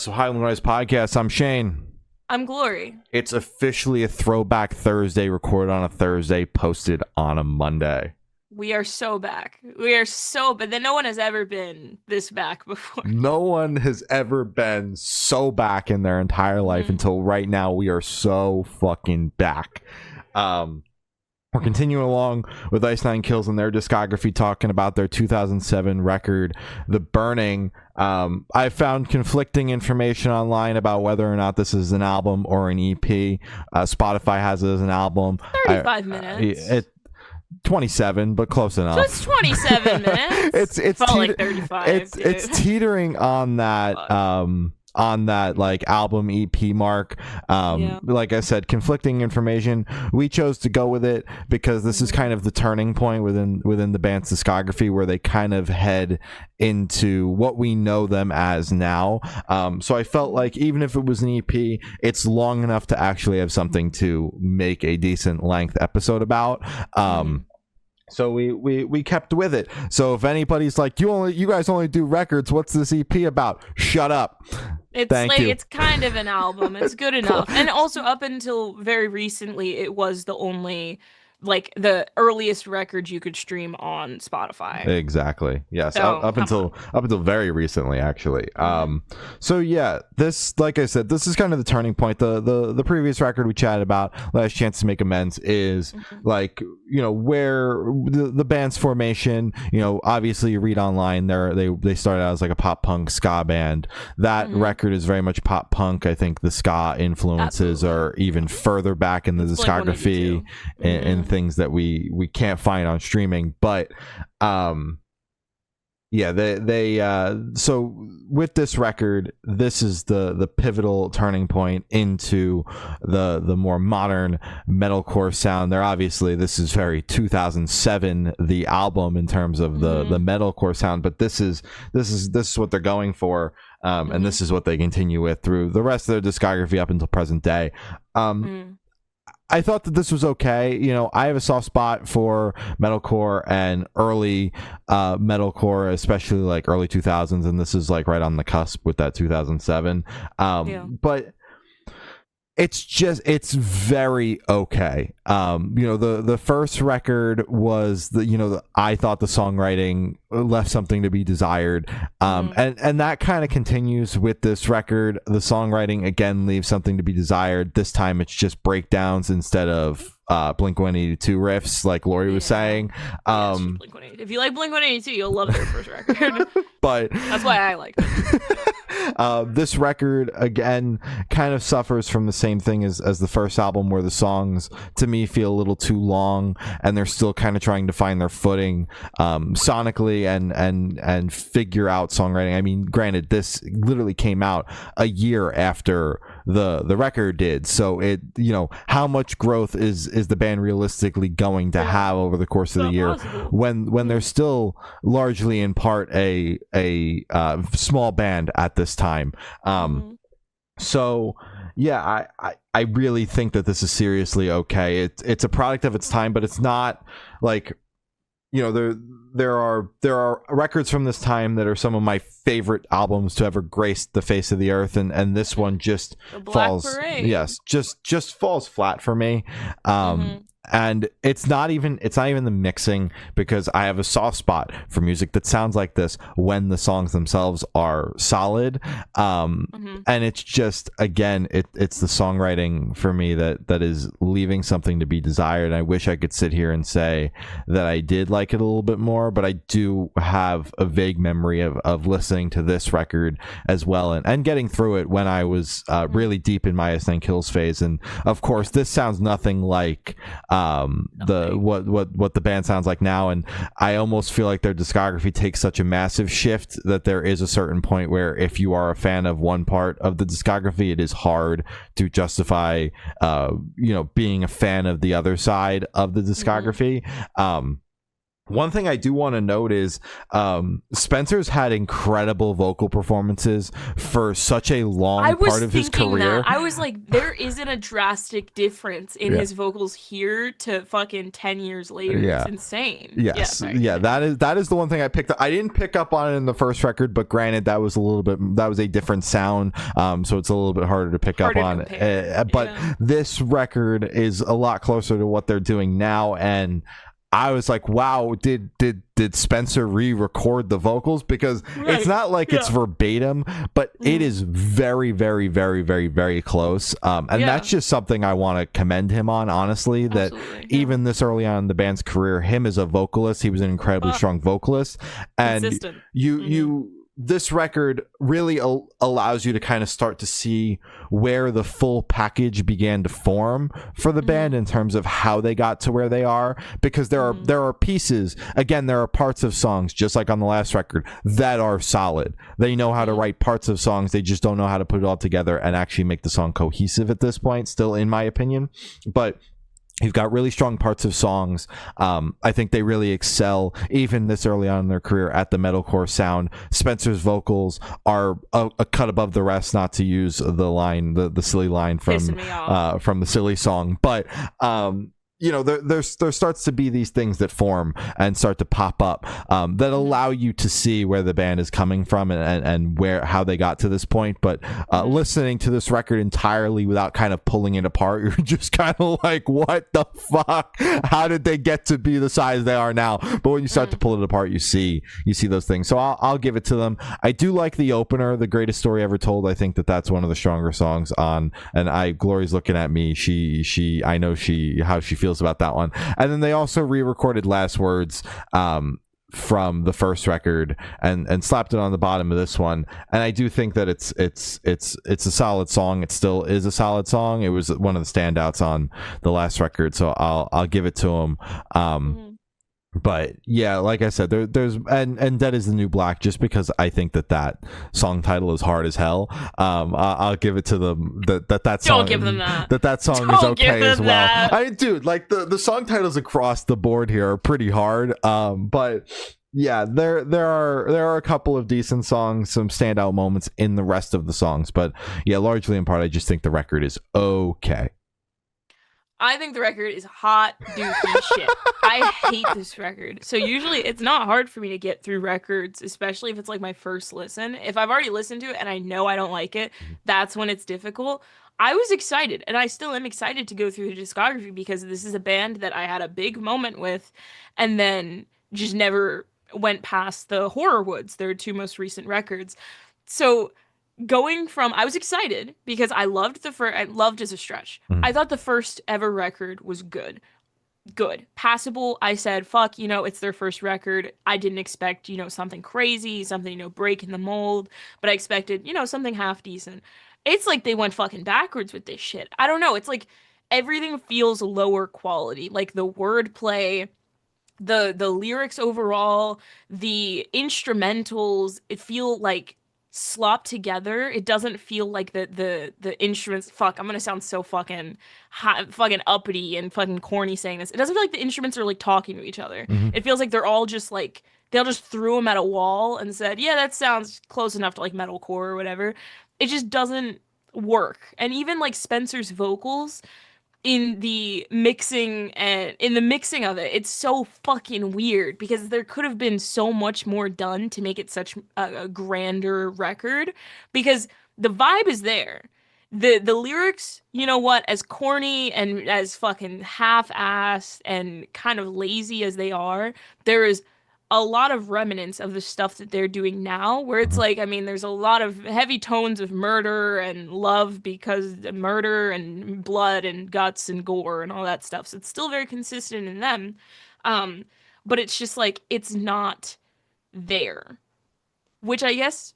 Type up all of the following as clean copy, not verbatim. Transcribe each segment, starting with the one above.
So Highland Rise Podcast, I'm Shane. I'm Glory. It's officially a Throwback Thursday, recorded on a Thursday, posted on a Monday. We are so back. But then no one has ever been this back before. No one has ever been so back in their entire life until right now. We are so fucking back. We're continuing along with Ice Nine Kills and their discography, talking about their 2007 record, The Burning. I found conflicting information online about whether or not this is an album or an EP. Spotify has it as an album. 35 minutes. 27, but close enough. So it's 27 minutes. It's felt like 35. It's teetering on that like album EP mark. Like I said, conflicting information. We chose to go with it because this is kind of the turning point within the band's discography, where they kind of head into what we know them as now. So I felt like even if it was an EP, it's long enough to actually have something to make a decent length episode about. So we kept with it. So if anybody's like, you guys only do records, what's this EP about? Shut up. It's kind of an album. It's good enough. And also, up until very recently, it was the only, like, the earliest record you could stream on Spotify. Exactly. Yes. So, up until very recently, actually. So yeah, this, like I said, this is kind of the turning point. The previous record we chatted about, Last Chance to Make Amends, is like, you know, where the band's formation. You know, obviously you read online, they started out as like a pop punk ska band. That record is very much pop punk. I think the ska influences are even further back in the discography and things that we can't find on streaming. But so with this record, this is the pivotal turning point into the more modern metalcore sound. This is very 2007, the album, in terms of the metalcore sound, but this is what they're going for, and this is what they continue with through the rest of their discography up until present day. I thought that this was okay. You know, I have a soft spot for metalcore and early metalcore, especially like early 2000s, and this is like right on the cusp with that 2007. But it's very okay. You know, the first record was I thought the songwriting left something to be desired. And that kind of continues with this record. The songwriting again leaves something to be desired. This time it's just breakdowns instead of Blink-182 riffs, like Lori was saying. If you like Blink-182, you'll love their first record. But that's why I like it. This record again kind of suffers from the same thing as the first album, where the songs to me feel a little too long, and they're still kind of trying to find their footing sonically and figure out songwriting. I mean, granted, this literally came out a year after the record did, so it, you know, how much growth is the band realistically going to have over the course of the year when they're still largely in part a small band at this time. So yeah, I really think that this is seriously okay. It's a product of its time, but it's not like, you know, there are records from this time that are some of my favorite albums to ever grace the face of the earth, and this one just falls just falls flat for me. And it's not even the mixing, because I have a soft spot for music that sounds like this when the songs themselves are solid. And it's just, again, it's the songwriting for me that is leaving something to be desired. I wish I could sit here and say that I did like it a little bit more, but I do have a vague memory of listening to this record as well, and getting through it when I was really deep in my Ice Nine Kills phase. And of course, this sounds nothing like what the band sounds like now, and I almost feel like their discography takes such a massive shift that there is a certain point where, if you are a fan of one part of the discography, it is hard to justify being a fan of the other side of the discography. One thing I do want to note is Spencer's had incredible vocal performances for such a long part of his career. That. I was like, there isn't a drastic difference in his vocals here to fucking 10 years later. Yeah. It's insane. Yes. Yeah, that is the one thing I picked up. I didn't pick up on it in the first record, but granted, that was a different sound. So it's a little bit harder to pick up on. But this record is a lot closer to what they're doing now, and I was like, wow, did Spencer re-record the vocals? Because it's not like it's verbatim, but it is very, very, very, very, very close. And that's just something I want to commend him on, honestly, that even this early on in the band's career, him as a vocalist, he was an incredibly strong vocalist. And consistent. This record really allows you to kind of start to see where the full package began to form for the band in terms of how they got to where they are, because there are pieces, again, there are parts of songs, just like on the last record, that are solid. They know how to write parts of songs, they just don't know how to put it all together and actually make the song cohesive at this point, still, in my opinion. But you've got really strong parts of songs. I think they really excel, even this early on in their career, at the metalcore sound. Spencer's vocals are a cut above the rest, not to use the line, the silly line from the silly song. But there starts to be these things that form and start to pop up that allow you to see where the band is coming from and how they got to this point. But listening to this record entirely without kind of pulling it apart, you're just kind of like, what the fuck? How did they get to be the size they are now? But when you start to pull it apart, you see those things. So I'll give it to them. I do like the opener, The Greatest Story Ever Told. I think that's one of the stronger songs on. And Glory's looking at me. I know how she feels about that one. And then they also re-recorded Last Words from the first record and slapped it on the bottom of this one. And I do think that it's a solid song. It still is a solid song. It was one of the standouts on the last record, so I'll give it to them. But yeah, like I said, there's Dead is the New Black, just because I think that song title is hard as hell. I'll give it to them that song. Don't give them that. That song is okay as well. I mean, dude, like the song titles across the board here are pretty hard. But yeah, there are a couple of decent songs, some standout moments in the rest of the songs. But yeah, largely in part, I just think the record is okay. I think the record is hot dookie shit. I hate this record. So usually it's not hard for me to get through records, especially if it's like my first listen. If I've already listened to it and I know I don't like it, that's when it's difficult. I was excited, and I still am excited to go through the discography, because this is a band that I had a big moment with and then just never went past the Horror Woods, their two most recent records. So I was excited because I loved I loved as a stretch. I thought the first ever record was good, passable. I said, fuck, it's their first record. I didn't expect, something crazy, something, breaking the mold, but I expected, something half decent. It's like they went fucking backwards with this shit. I don't know. It's like everything feels lower quality, like the wordplay, the lyrics overall, the instrumentals, it feel like slopped together. It doesn't feel like the instruments. Fuck, I'm gonna sound so fucking uppity and fucking corny saying this. It doesn't feel like the instruments are like talking to each other. It feels like they're all just like, they'll just threw them at a wall and said, yeah, that sounds close enough to like metalcore or whatever. It just doesn't work. And even like Spencer's vocals in the mixing of it, it's so fucking weird, because there could have been so much more done to make it such a grander record, because the vibe is there. The lyrics, you know what, as corny and as fucking half-assed and kind of lazy as they are, there is a lot of remnants of the stuff that they're doing now, where it's like, I mean, there's a lot of heavy tones of murder and love, because murder and blood and guts and gore and all that stuff. So it's still very consistent in them. But it's just like, it's not there, which I guess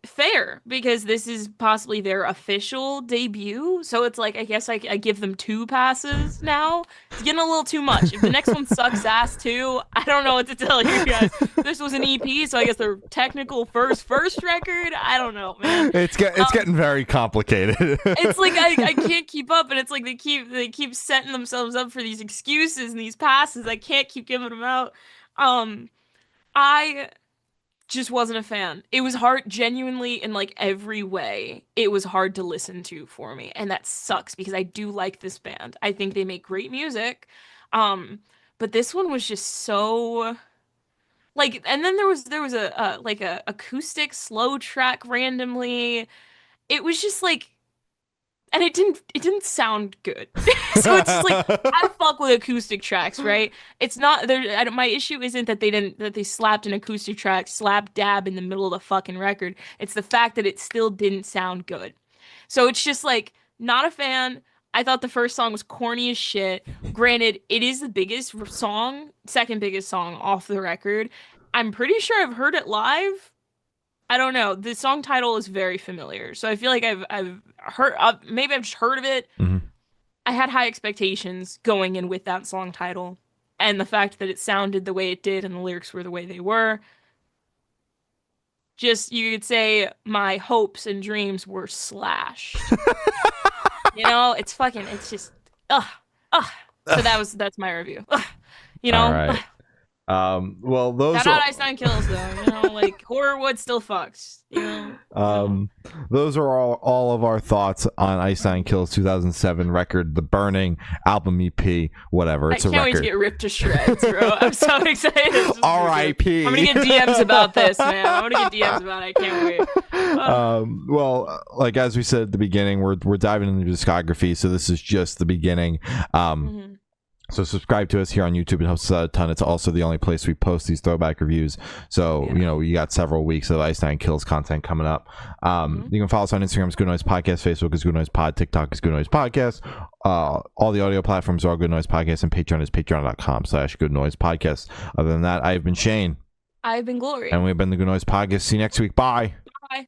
fair, because this is possibly their official debut. So it's like, I guess I give them 2 passes now. It's getting a little too much. If the next one sucks ass too, I don't know what to tell you guys. This was an EP, so I guess their technical first record. I don't know, man. It's getting very complicated. It's like I can't keep up, and it's like they keep setting themselves up for these excuses and these passes. I can't keep giving them out. I just wasn't a fan. It was hard, genuinely, in like every way. It was hard to listen to for me, and that sucks because I do like this band. I think they make great music. Um, but this one was just so like, and then there was a like a acoustic slow track randomly. It was just like, and it didn't sound good. So it's just like I fuck with acoustic tracks, right? It's not there. My issue isn't that they slapped an acoustic track slap dab in the middle of the fucking record. It's the fact that it still didn't sound good. So it's just like not a fan. I thought the first song was corny as shit. Granted, it is the biggest song, second biggest song off the record. I'm pretty sure I've heard it live. I don't know. The song title is very familiar, so I feel like I've heard. Maybe I've just heard of it. Mhm. I had high expectations going in with that song title, and the fact that it sounded the way it did and the lyrics were the way they were, just you could say my hopes and dreams were slashed. It's fucking. It's just ugh, ugh. So that's my review. Ugh. All right. Well, those Shout are out Ice Nine Kills though. Like Horrorwood still fucks. those are all of our thoughts on Ice Nine Kills 2007 record, The Burning album EP, whatever. It's a can't wait to record. get ripped to shreds, bro. I'm so excited. R.I.P. I'm gonna get DMs about this, man. I'm gonna get DMs about it. I can't wait. Well, like as we said at the beginning, we're diving into the discography, so this is just the beginning. So subscribe to us here on YouTube. It helps us out a ton. It's also the only place we post these throwback reviews. So, you got several weeks of Ice Nine Kills content coming up. You can follow us on Instagram. It's Good Noise Podcast. Facebook is Good Noise Pod. TikTok is Good Noise Podcast. All the audio platforms are Good Noise Podcast. And Patreon is patreon.com/Good Noise Podcast. Other than that, I've been Shane. I've been Glory. And we've been the Good Noise Podcast. See you next week. Bye.